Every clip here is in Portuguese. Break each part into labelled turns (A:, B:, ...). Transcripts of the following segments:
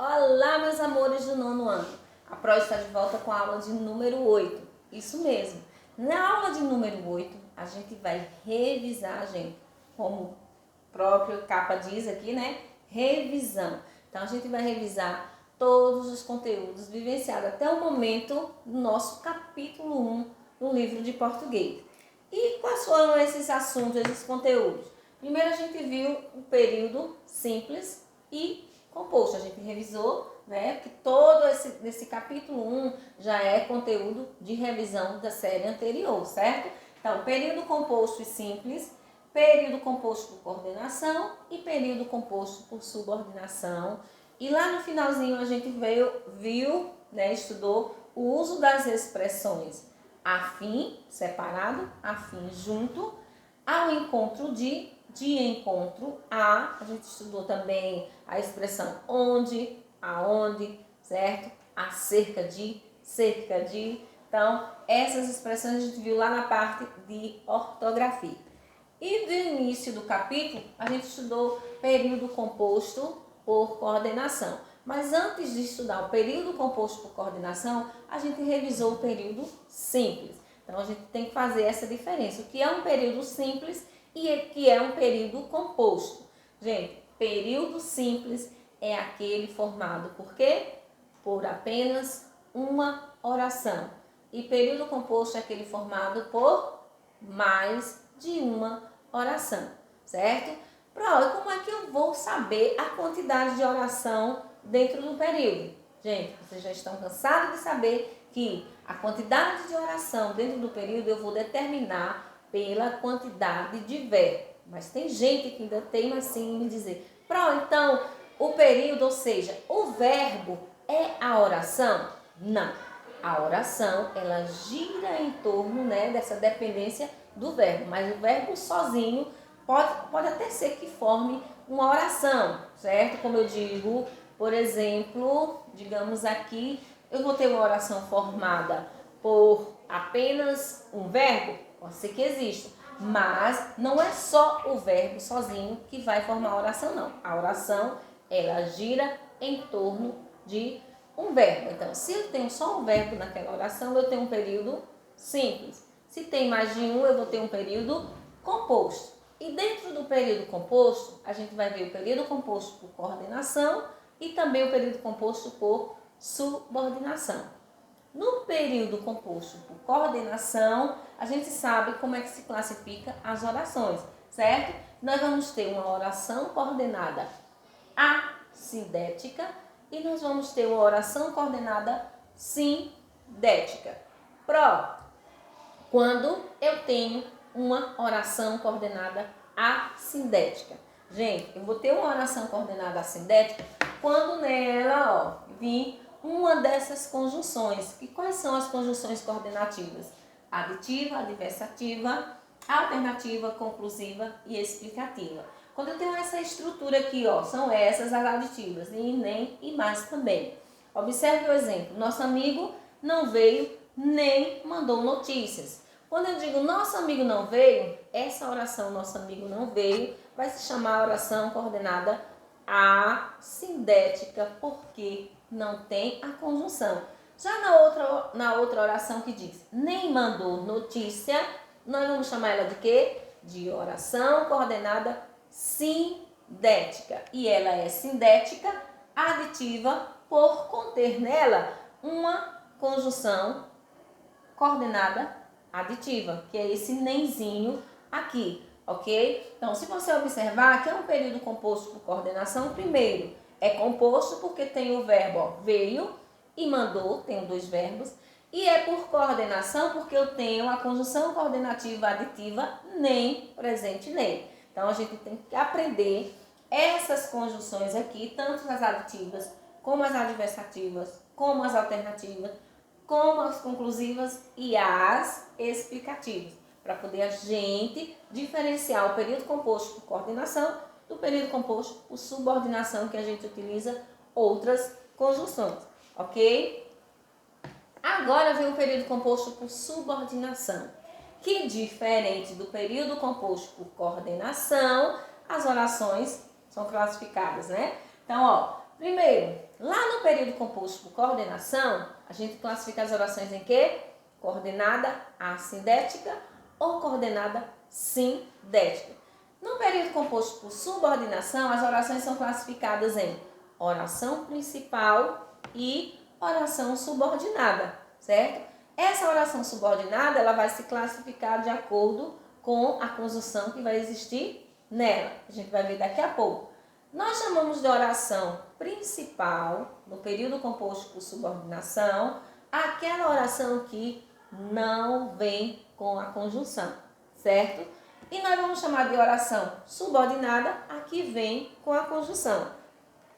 A: Olá, meus amores do nono ano. A Pro está de volta com a aula de número 8. Isso mesmo. Na aula de número 8, a gente vai revisar, gente, como o próprio capa diz aqui, né? Revisão. Então, a gente vai revisar todos os conteúdos vivenciados até o momento do nosso capítulo 1 do livro de português. E quais foram esses assuntos, esses conteúdos? Primeiro, a gente viu o período simples e composto. A gente revisou, né? Que todo esse capítulo 1 já é conteúdo de revisão da série anterior, certo? Então, período composto e simples, período composto por coordenação e período composto por subordinação. E lá no finalzinho a gente viu, né, estudou o uso das expressões afim, separado, afim, junto, ao encontro de encontro a gente estudou também a expressão onde, aonde, certo? Acerca de, cerca de. Então, essas expressões a gente viu lá na parte de ortografia. E do início do capítulo, a gente estudou período composto por coordenação. Mas antes de estudar o período composto por coordenação, a gente revisou o período simples. Então, a gente tem que fazer essa diferença. O que é um período simples e o que é um período composto. Gente, período simples é aquele formado por quê? Por apenas uma oração. E período composto é aquele formado por mais de uma oração, certo? Pro, como é que eu vou saber a quantidade de oração dentro do período? Gente, vocês já estão cansados de saber que a quantidade de oração dentro do período eu vou determinar pela quantidade de verbo. Mas tem gente que ainda tem assim me dizer, Pro, então o período, ou seja, o verbo é a oração? Não. A oração, ela gira em torno, né, dessa dependência do verbo, mas o verbo sozinho pode até ser que forme uma oração, certo? Como eu digo, por exemplo, digamos aqui, eu vou ter uma oração formada por apenas um verbo, pode ser que exista, mas não é só o verbo sozinho que vai formar a oração, não. A oração, ela gira em torno de um verbo. Então, se eu tenho só um verbo naquela oração, eu tenho um período simples. Se tem mais de um, eu vou ter um período composto. E dentro do período composto, a gente vai ver o período composto por coordenação e também o período composto por subordinação. No período composto por coordenação, a gente sabe como é que se classifica as orações, certo? Nós vamos ter uma oração coordenada assindética e nós vamos ter uma oração coordenada sindética. Quando eu tenho uma oração coordenada assindética. Gente, eu vou ter uma oração coordenada assindética quando nela, vir uma dessas conjunções. E quais são as conjunções coordenativas? Aditiva, adversativa, alternativa, conclusiva e explicativa. Quando eu tenho essa estrutura aqui, são essas as aditivas, e nem e mais também. Observe o exemplo. Nosso amigo não veio nem mandou notícias. Quando eu digo nosso amigo não veio, essa oração nosso amigo não veio vai se chamar oração coordenada assindética, porque não tem a conjunção. Já na outra oração que diz nem mandou notícia, nós vamos chamar ela de quê? De oração coordenada sindética. E ela é sindética aditiva por conter nela uma conjunção coordenada aditiva, que é esse nemzinho aqui, ok? Então, se você observar que é um período composto por coordenação, primeiro, é composto porque tem o verbo veio e mandou, tenho dois verbos, e é por coordenação porque eu tenho a conjunção coordenativa aditiva nem, presente nem. Então, a gente tem que aprender essas conjunções aqui, tanto as aditivas, como as adversativas, como as alternativas, como as conclusivas e as explicativas, para poder a gente diferenciar o período composto por coordenação do período composto por subordinação, que a gente utiliza outras conjunções, ok? Agora vem o período composto por subordinação, que diferente do período composto por coordenação, as orações são classificadas, né? Então, primeiro, Lá no período composto por coordenação, a gente classifica as orações em quê? Coordenada assindética ou coordenada sindética. No período composto por subordinação, as orações são classificadas em oração principal e oração subordinada, certo? Essa oração subordinada, ela vai se classificar de acordo com a conjunção que vai existir nela. A gente vai ver daqui a pouco. Nós chamamos de oração principal, no período composto por subordinação, aquela oração que não vem com a conjunção, certo? E nós vamos chamar de oração subordinada a que vem com a conjunção.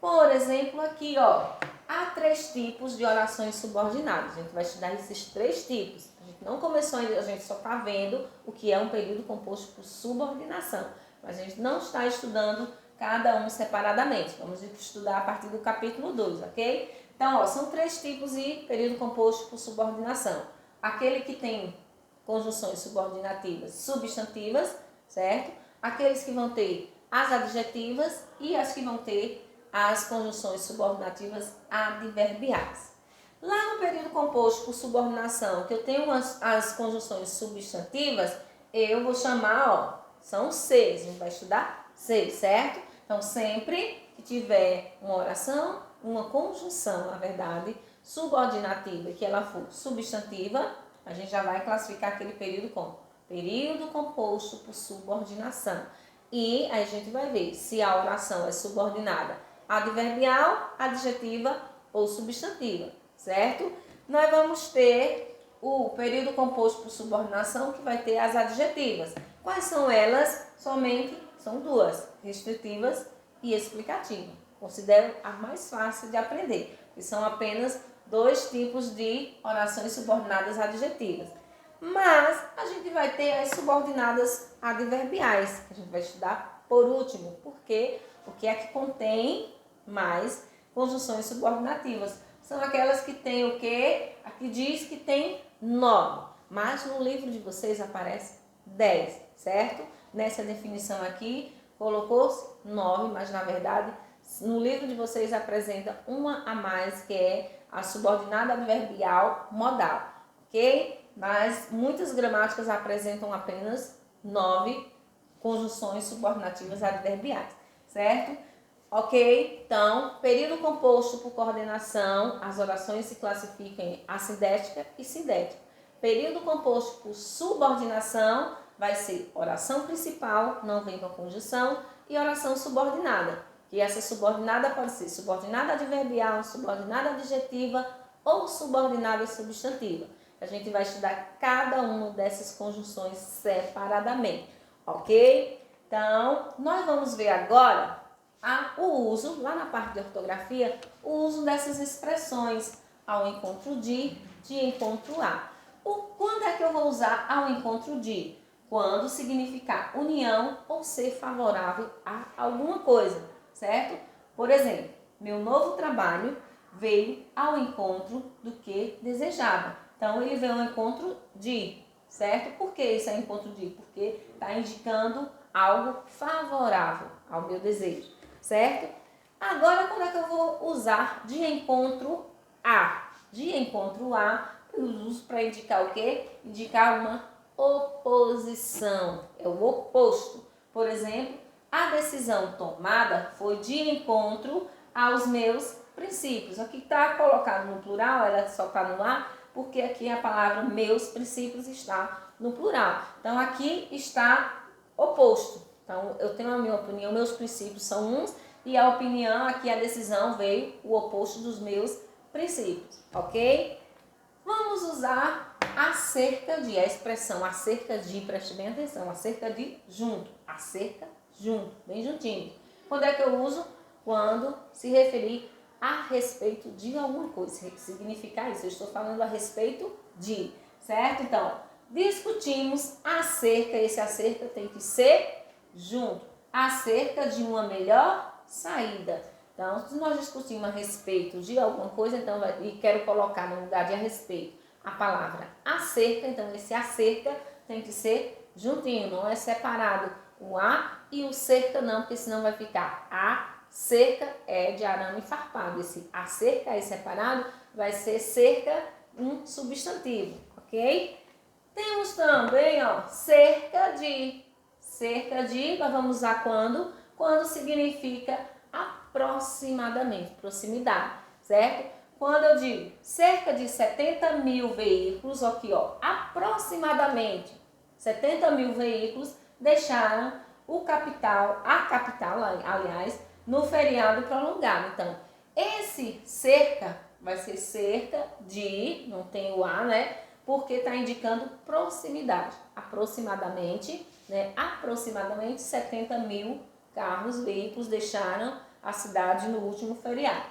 A: Por exemplo, aqui, ó, há 3 tipos de orações subordinadas. A gente vai estudar esses 3 tipos. A gente não começou ainda, a gente só está vendo o que é um período composto por subordinação. Mas a gente não está estudando cada um separadamente. Vamos estudar a partir do capítulo 2, ok? Então, ó, são 3 tipos de período composto por subordinação. Aquele que tem conjunções subordinativas substantivas, certo? Aqueles que vão ter as adjetivas e as que vão ter as conjunções subordinativas adverbiais. Lá no período composto por subordinação, que eu tenho as conjunções substantivas, eu vou chamar, ó, são 6, a gente vai estudar 6, certo? Então, sempre que tiver uma oração, uma conjunção, na verdade, subordinativa, que ela for substantiva, a gente já vai classificar aquele período como período composto por subordinação. E aí a gente vai ver se a oração é subordinada adverbial, adjetiva ou substantiva, certo? Nós vamos ter o período composto por subordinação, que vai ter as adjetivas. Quais são elas? Somente são 2, restritivas e explicativa. Considero a mais fácil de aprender, que são apenas 2 tipos de orações subordinadas adjetivas. Mas a gente vai ter as subordinadas adverbiais, que a gente vai estudar por último, porque é que contém mais conjunções subordinativas. São aquelas que tem o quê? Aqui diz que tem 9, mas no livro de vocês aparece 10, certo? Nessa definição aqui colocou-se 9, mas na verdade no livro de vocês apresenta uma a mais, que é a subordinada adverbial modal, ok? Mas muitas gramáticas apresentam apenas 9 conjunções subordinativas adverbiais, certo? Ok? Então, período composto por coordenação, as orações se classificam em assindética e sindética. Período composto por subordinação vai ser oração principal, não vem com a conjunção, e oração subordinada. Que essa subordinada pode ser subordinada adverbial, subordinada adjetiva ou subordinada substantiva. A gente vai estudar cada uma dessas conjunções separadamente, ok? Então, nós vamos ver agora o uso, lá na parte de ortografia, o uso dessas expressões ao encontro de encontro a. Quando é que eu vou usar ao encontro de? Quando significar união ou ser favorável a alguma coisa, certo? Por exemplo, meu novo trabalho veio ao encontro do que desejava. Então, ele veio ao encontro de, certo? Por que isso é encontro de? Porque está indicando algo favorável ao meu desejo, certo? Agora, quando é que eu vou usar de encontro a? De encontro a, eu uso para indicar o quê? Indicar uma oposição, é o oposto. Por exemplo, a decisão tomada foi de encontro aos meus princípios. Aqui está colocado no plural, ela só está no A, porque aqui a palavra meus princípios está no plural. Então, aqui está oposto. Então, eu tenho a minha opinião, meus princípios são uns, e a opinião, aqui a decisão veio o oposto dos meus princípios, ok? Vamos usar acerca de, a expressão acerca de, preste bem atenção, acerca de junto, acerca junto, bem juntinho. Quando é que eu uso? Quando se referir a respeito de alguma coisa, significar isso, eu estou falando a respeito de, certo? Então, discutimos acerca, esse acerca tem que ser junto, acerca de uma melhor saída. Então, se nós discutimos a respeito de alguma coisa, então, e quero colocar no lugar de a respeito a palavra acerca, então esse acerca tem que ser juntinho, não é separado o a e o cerca não, porque senão vai ficar cerca é de arame farpado. A cerca aí separado vai ser cerca, um substantivo, ok? Temos também, ó, cerca de. Cerca de, nós vamos usar quando? Quando significa aproximadamente, proximidade, certo? Quando eu digo cerca de 70 mil veículos, aqui, ó, aproximadamente 70 mil veículos deixaram a capital, aliás, no feriado prolongado. Então, esse cerca vai ser cerca de, não tem o A, né? Porque está indicando proximidade. Aproximadamente, né? Aproximadamente 70 mil carros, veículos deixaram a cidade no último feriado.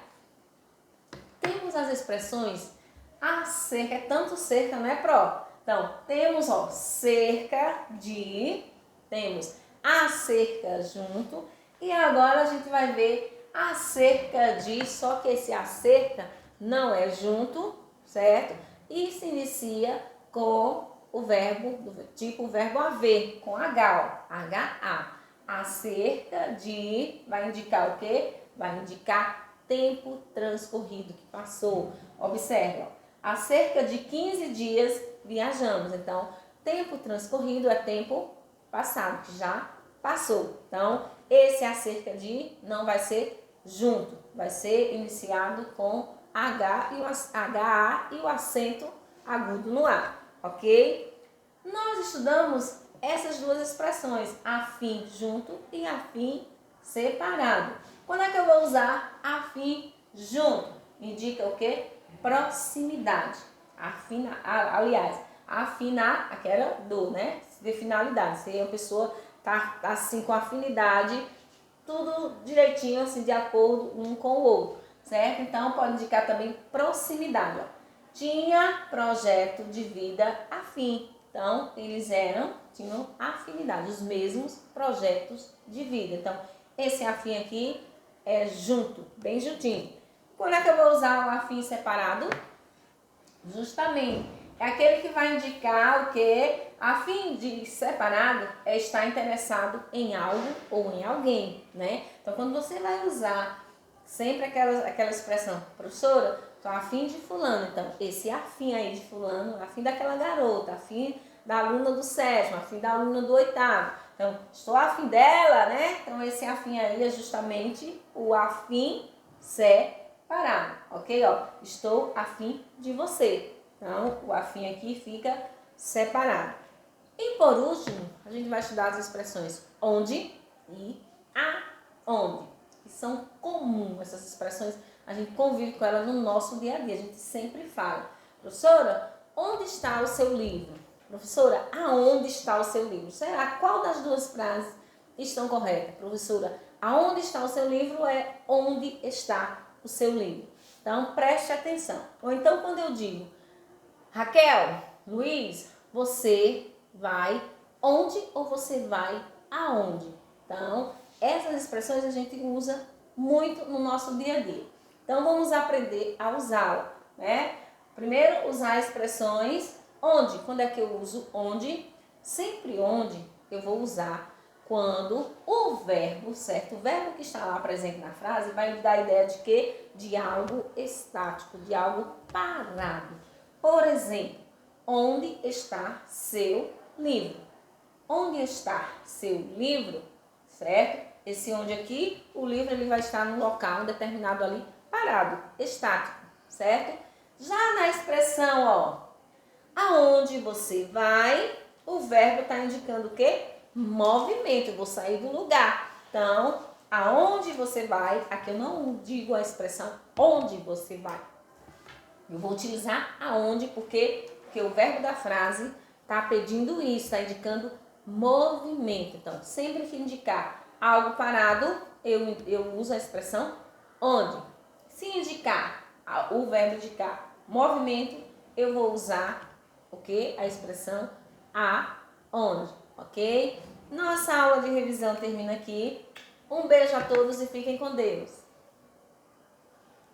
A: Temos as expressões acerca, é tanto cerca, não é pró? Então, temos, ó, cerca de, temos acerca junto, e agora a gente vai ver acerca de, só que esse acerca não é junto, certo? E se inicia com o verbo, tipo o verbo haver, com H, ó, H-A. Acerca de, vai indicar o quê? Vai indicar tempo transcorrido que passou. Observe, ó, há cerca de 15 dias viajamos. Então, tempo transcorrido é tempo passado, que já passou. Então, esse acerca de não vai ser junto, vai ser iniciado com H e o HA e o acento agudo no A, ok? Nós estudamos essas duas expressões, afim junto e afim separado. Quando é que eu vou usar afim junto? Indica o quê? Proximidade. Aliás, afinar, aquela do, né? De finalidade. Se a pessoa tá assim com afinidade, tudo direitinho, assim, de acordo um com o outro, certo? Então, pode indicar também proximidade. Ó. Tinha projeto de vida afim. Então, eles tinham afinidade, os mesmos projetos de vida. Então, esse afim aqui é junto, bem juntinho. Quando é que eu vou usar o afim separado? Justamente, é aquele que vai indicar o que? Afim de separado é estar interessado em algo ou em alguém, né? Então, quando você vai usar sempre aquela expressão, professora, estou afim de fulano. Então, esse afim aí de fulano, afim daquela garota, afim da aluna do 7º, afim da aluna do 8º. Então, estou afim dela, né? Então, esse afim aí é justamente o afim separado, ok? Ó, estou afim de você. Então, o afim aqui fica separado. E por último, a gente vai estudar as expressões onde e aonde, que são comuns. Essas expressões, a gente convive com elas no nosso dia a dia. A gente sempre fala, professora, onde está o seu livro? Professora, aonde está o seu livro? Será qual das duas frases estão corretas? Professora, aonde está o seu livro é onde está o seu livro. Então, preste atenção. Ou então, quando eu digo, Raquel, Luiz, você vai onde ou você vai aonde? Então, essas expressões a gente usa muito no nosso dia a dia. Então, vamos aprender a usá-la, né? Primeiro, usar expressões onde. Quando é que eu uso onde? Sempre onde eu vou usar quando o verbo, certo? O verbo que está lá presente na frase vai me dar a ideia de quê? De algo estático, de algo parado. Por exemplo, onde está seu livro? Onde está seu livro? Certo? Esse onde aqui, o livro ele vai estar num local determinado ali, parado, estático, certo? Já na expressão, ó, aonde você vai, o verbo está indicando o quê? Movimento, eu vou sair do lugar. Então, aonde você vai, aqui eu não digo a expressão onde você vai. Eu vou utilizar aonde porque o verbo da frase está pedindo isso, está indicando movimento. Então, sempre que indicar algo parado, eu uso a expressão onde. Se indicar, o verbo indicar movimento, eu vou usar o quê? A expressão aonde, ok? Nossa aula de revisão termina aqui. Um beijo a todos e fiquem com Deus.